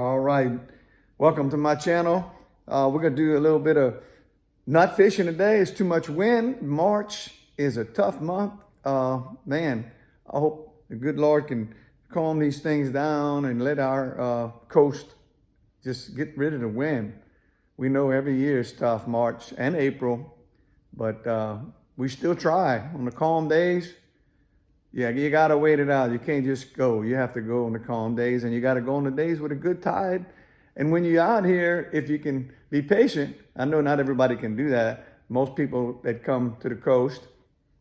All right, welcome to my channel. We're gonna do a little bit of not fishing today. It's too much wind. March is a tough month. Man, I hope the good Lord can calm these things down and let our coast just get rid of the wind. We know every year is tough, March and April, but we still try on the calm days. Yeah, you gotta wait it out. You can't just go. You have to go on the calm days, and you gotta go on the days with a good tide. And when you're out here, if you can be patient, I know not everybody can do that. Most people that come to the coast,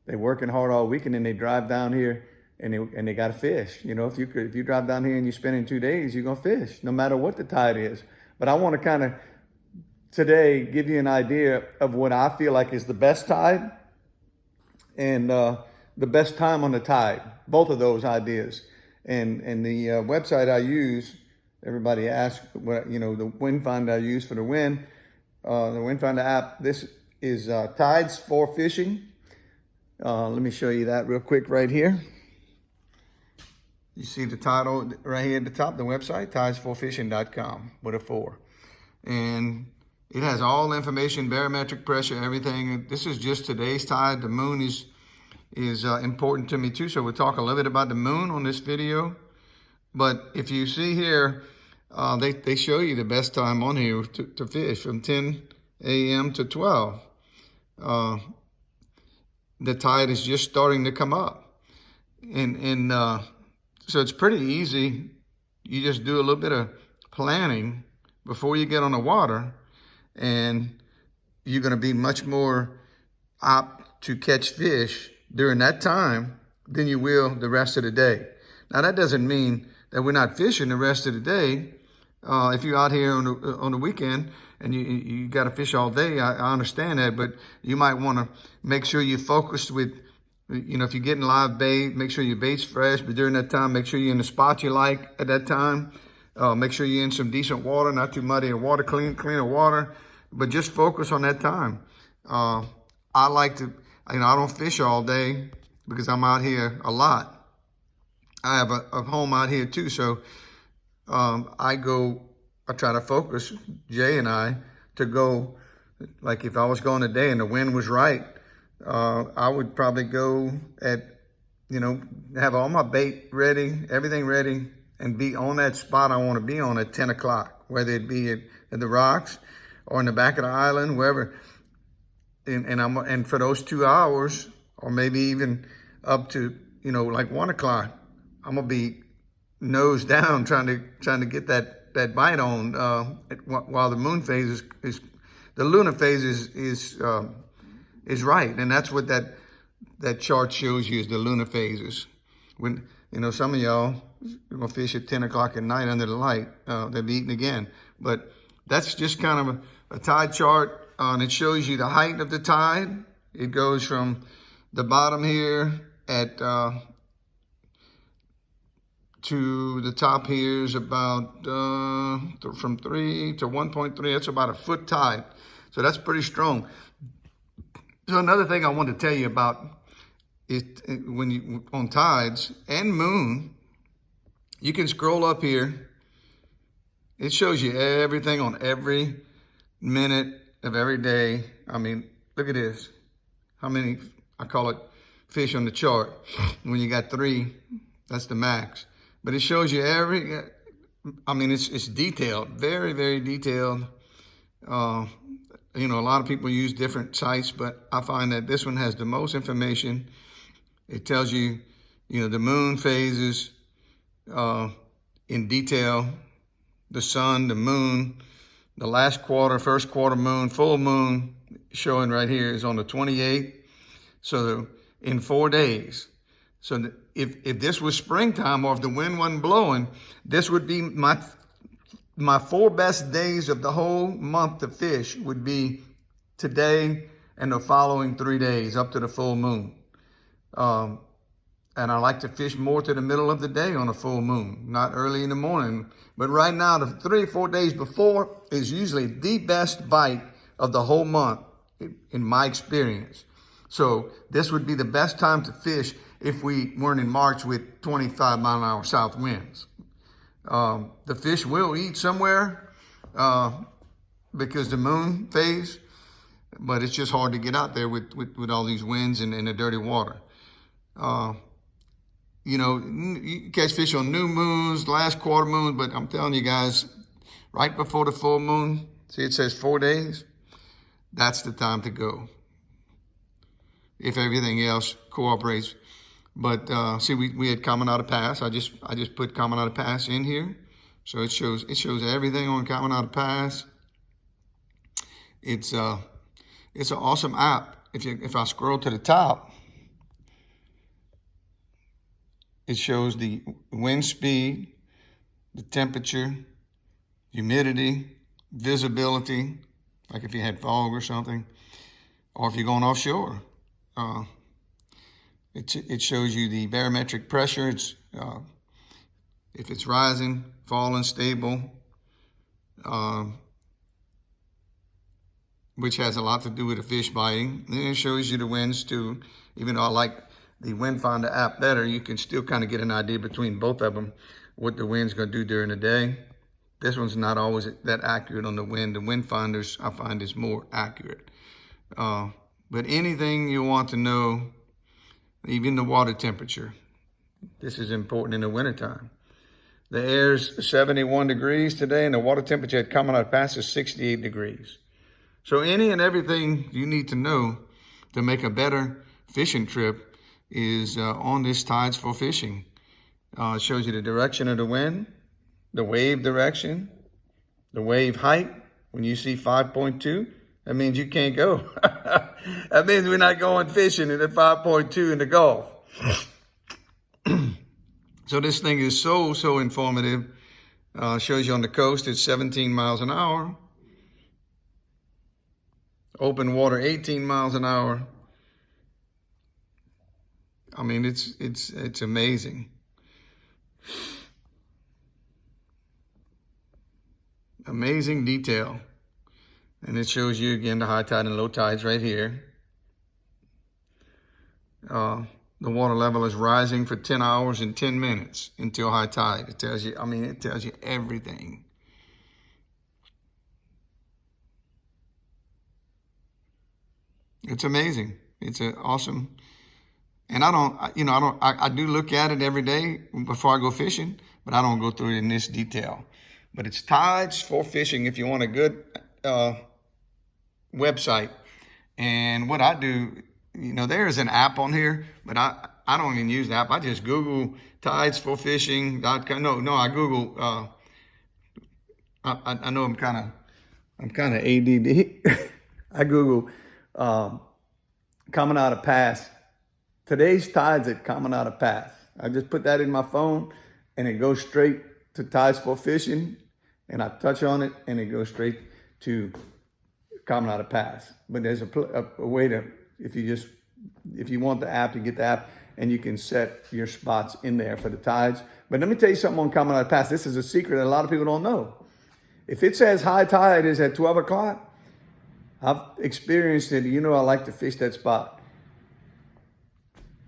they're working hard all weekend, and they drive down here and they gotta fish. You know, if you drive down here and you spend in 2 days, you're gonna fish, no matter what the tide is. But I want to kind of today give you an idea of what I feel like is the best tide and the best time on the tide, both of those ideas. And the website I use, everybody asks what, you know, the wind finder I use for the wind finder app. This is Tides for Fishing. Let me show you that real quick right here. You see the title right here at the top, the website, tides4fishing.com with a 4. And it has all the information, barometric pressure, everything. This is just today's tide. The moon is important to me too. So we'll talk a little bit about the moon on this video. But if you see here, they show you the best time on here to fish from 10 a.m. to 12. The tide is just starting to come up. And so it's pretty easy. You just do a little bit of planning before you get on the water, and you're gonna be much more apt to catch fish during that time than you will the rest of the day. Now that doesn't mean that we're not fishing the rest of the day. If you're out here on the weekend and you got to fish all day, I understand that, but you might want to make sure you're focused with, you know, if you're getting live bait, make sure your bait's fresh, but during that time, make sure you're in the spot you like at that time. Make sure you're in some decent water, not too muddy water, cleaner water, but just focus on that time. I like to, you know, I don't fish all day because I'm out here a lot. I have a home out here too, so I try to focus, Jay and I, to go, like if I was going today and the wind was right, I would probably go at, you know, have all my bait ready, everything ready, and be on that spot I want to be on at 10 o'clock, whether it be at the rocks or in the back of the island, wherever. And for those 2 hours, or maybe even up to, you know, like 1 o'clock, I'm gonna be nose down trying to get that bite on while the moon phase is the lunar phase is right, and that's what that chart shows you is the lunar phases. When, you know, some of y'all are gonna fish at 10 o'clock at night under the light, they'll be eating again. But that's just kind of a tide chart. And it shows you the height of the tide. It goes from the bottom here at to the top here is about from 3 to 1.3. That's about a foot tide. So that's pretty strong. So another thing I want to tell you about is when you on tides and moon, you can scroll up here. It shows you everything on every minute of every day. I mean, look at this. How many, I call it fish on the chart. When you got 3, that's the max. But it shows you I mean, it's detailed, very, very detailed. You know, a lot of people use different sites, but I find that this one has the most information. It tells you, you know, the moon phases in detail, the sun, the moon, the last quarter, first quarter moon, full moon showing right here is on the 28th. So in 4 days. So if this was springtime or if the wind wasn't blowing, this would be my 4 best days of the whole month to fish would be today and the following 3 days up to the full moon. And I like to fish more to the middle of the day on a full moon, not early in the morning. But right now, the 3 or 4 days before is usually the best bite of the whole month, in my experience. So this would be the best time to fish if we weren't in March with 25-mile-an-hour south winds. The fish will eat somewhere because the moon phase, but it's just hard to get out there with all these winds and the dirty water. You know, you catch fish on new moons, last quarter moon, but I'm telling you guys, right before the full moon, see it says 4 days, that's the time to go. If everything else cooperates. But see, we had Caminada Pass. I just put Caminada Pass in here, so it shows everything on Caminada Pass. It's an awesome app. If I scroll to the top, it shows the wind speed, the temperature, humidity, visibility, like if you had fog or something, or if you're going offshore. It shows you the barometric pressure. It's if it's rising, falling, stable, which has a lot to do with the fish biting. Then it shows you the winds too. Even though I like the Wind Finder app better, you can still kind of get an idea between both of them what the wind's going to do during the day. This one's not always that accurate on the wind. The Wind Finders, I find, is more accurate. But anything you want to know, even the water temperature, this is important in the wintertime. The air's 71 degrees today, and the water temperature at Caminada Pass is 68 degrees. So any and everything you need to know to make a better fishing trip is on this Tides for Fishing. It shows you the direction of the wind, the wave direction, the wave height. When you see 5.2, that means you can't go. That means we're not going fishing at 5.2 in the Gulf. So this thing is so informative. Shows you on the coast, it's 17 miles an hour. Open water, 18 miles an hour. I mean, it's amazing. Amazing detail. And it shows you again the high tide and low tides right here. The water level is rising for 10 hours and 10 minutes until high tide. It tells you, I mean, it tells you everything. It's amazing. It's awesome. And I do look at it every day before I go fishing, but I don't go through it in this detail. But it's Tides for Fishing if you want a good website. And what I do, there is an app on here, but I don't even use the app. I just Google tidesforfishing.com. No, I Google, I know I'm kind of ADD. I Google Caminada Pass. Today's tides at Caminada Pass. I just put that in my phone and it goes straight to Tides for Fishing, and I touch on it and it goes straight to Caminada Pass. But there's a way to, if you want the app, you get the app and you can set your spots in there for the tides. But let me tell you something on Caminada Pass. This is a secret that a lot of people don't know. If it says high tide is at 12 o'clock, I've experienced it. I like to fish that spot.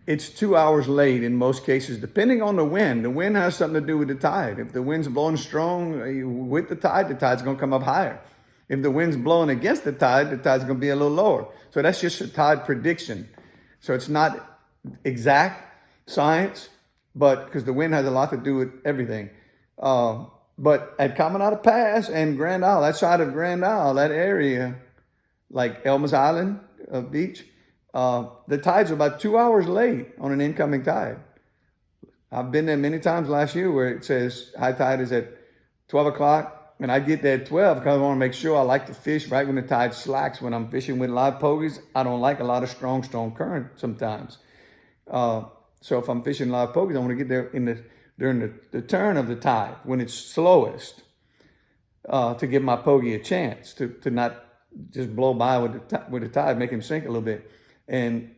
It's 2 hours late in most cases, depending on the wind. The wind has something to do with the tide. If the wind's blowing strong with the tide's going to come up higher. If the wind's blowing against the tide's going to be a little lower. So that's just a tide prediction. So it's not exact science, but because the wind has a lot to do with everything. But at Caminada Pass and Grand Isle, that side of Grand Isle, that area, like Elmer's Island beach, the tides are about 2 hours late on an incoming tide. I've been there many times last year where it says high tide is at 12 o'clock, and I get there at 12 because I want to make sure. I like to fish right when the tide slacks. When I'm fishing with live pogies, I don't like a lot of strong current sometimes. So if I'm fishing live pogies, I want to get there during the turn of the tide when it's slowest, to give my pogie a chance to not just blow by with the tide, make him sink a little bit. And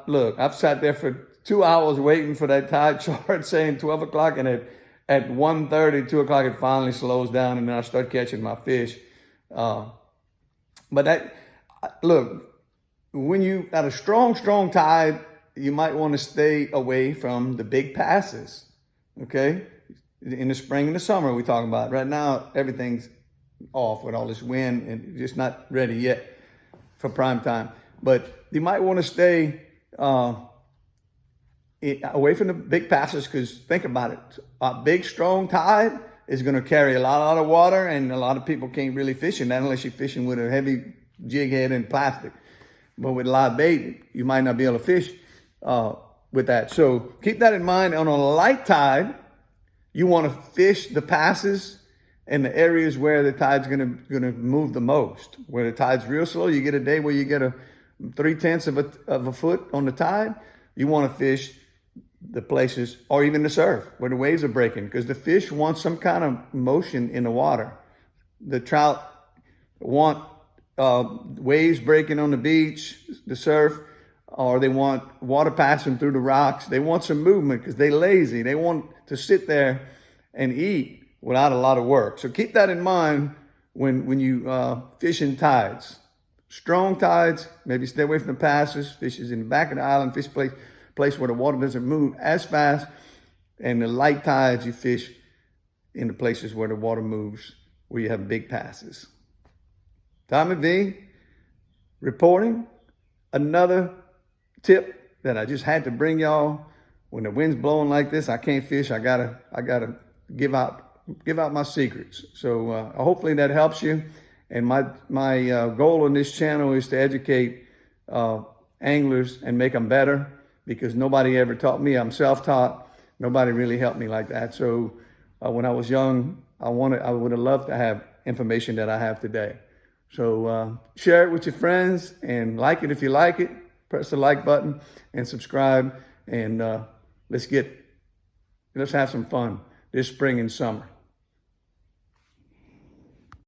look, I've sat there for 2 hours waiting for that tide chart saying 12 o'clock, and at 1:30, 2 o'clock, it finally slows down, and then I start catching my fish. But look, when you got a strong tide, you might want to stay away from the big passes, okay? in the spring and the summer we're talking about. Right now, everything's off with all this wind and just not ready yet for prime time. But you might want to stay away from the big passes, because think about it. A big, strong tide is going to carry a lot of water, and a lot of people can't really fish in that unless you're fishing with a heavy jig head and plastic. But with live bait, you might not be able to fish with that. So keep that in mind. On a light tide, you want to fish the passes and the areas where the tide's gonna move the most. Where the tide's real slow, you get a day where you get a 0.3 of a foot on the tide. You want to fish the places, or even the surf, where the waves are breaking, because the fish want some kind of motion in the water. The trout want waves breaking on the beach, the surf, or they want water passing through the rocks. They want some movement because they're lazy. They want to sit there and eat without a lot of work. So keep that in mind when you fish in tides. Strong tides, maybe stay away from the passes. Fish is in the back of the island. Fish place where the water doesn't move as fast. And the light tides, you fish in the places where the water moves, where you have big passes. Tommy V reporting. Another tip that I just had to bring y'all. When the wind's blowing like this, I can't fish. I gotta give out my secrets. So hopefully that helps you. And my goal on this channel is to educate anglers and make them better, because nobody ever taught me. I'm self-taught. Nobody really helped me like that. So when I was young, I would have loved to have information that I have today. So share it with your friends and like it if you like it. Press the like button and subscribe. And let's have some fun this spring and summer.